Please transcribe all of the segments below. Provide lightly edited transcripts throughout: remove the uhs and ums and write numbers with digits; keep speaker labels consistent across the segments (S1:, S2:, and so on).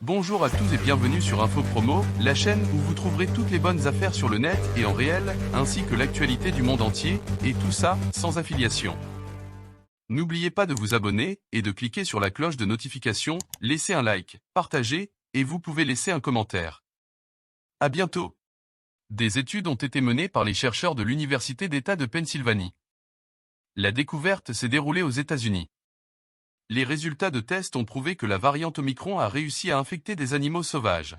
S1: Bonjour à tous et bienvenue sur Info Promo, la chaîne où vous trouverez toutes les bonnes affaires sur le net et en réel, ainsi que l'actualité du monde entier, et tout ça, sans affiliation. N'oubliez pas de vous abonner et de cliquer sur la cloche de notification, laissez un like, partagez, et vous pouvez laisser un commentaire. À bientôt. Des études ont été menées par les chercheurs de l'Université d'État de Pennsylvanie. La découverte s'est déroulée aux États-Unis. Les résultats de tests ont prouvé que la variante Omicron a réussi à infecter des animaux sauvages.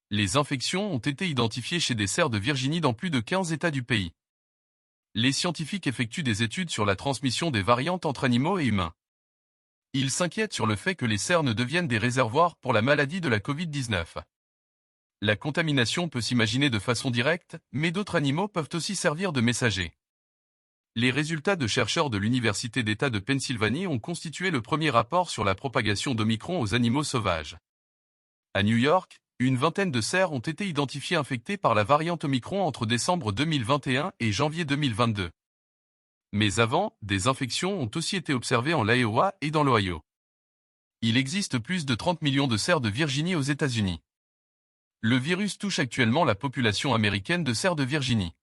S1: Les infections ont été identifiées chez des cerfs de Virginie dans plus de 15 États du pays. Les scientifiques effectuent des études sur la transmission des variantes entre animaux et humains. Ils s'inquiètent sur le fait que les cerfs ne deviennent des réservoirs pour la maladie de la Covid-19. La contamination peut s'imaginer de façon directe, mais d'autres animaux peuvent aussi servir de messagers. Les résultats de chercheurs de l'Université d'État de Pennsylvanie ont constitué le premier rapport sur la propagation d'Omicron aux animaux sauvages. À New York, une vingtaine de cerfs ont été identifiés infectés par la variante Omicron entre décembre 2021 et janvier 2022. Mais avant, des infections ont aussi été observées en l'Iowa et dans l'Ohio. Il existe plus de 30 millions de cerfs de Virginie aux États-Unis. Le virus touche actuellement la population américaine de cerfs de Virginie.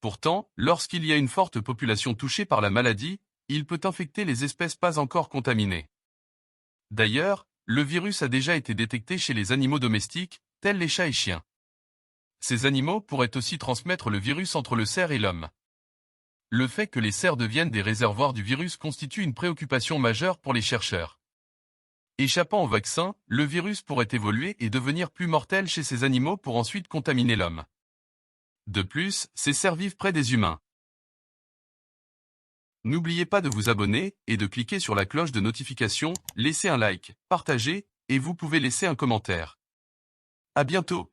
S1: Pourtant, lorsqu'il y a une forte population touchée par la maladie, il peut infecter les espèces pas encore contaminées. D'ailleurs, le virus a déjà été détecté chez les animaux domestiques, tels les chats et chiens. Ces animaux pourraient aussi transmettre le virus entre le cerf et l'homme. Le fait que les cerfs deviennent des réservoirs du virus constitue une préoccupation majeure pour les chercheurs. Échappant au vaccin, le virus pourrait évoluer et devenir plus mortel chez ces animaux pour ensuite contaminer l'homme. De plus, ces cerfs vivent près des humains. N'oubliez pas de vous abonner et de cliquer sur la cloche de notification, laissez un like, partagez, et vous pouvez laisser un commentaire. À bientôt.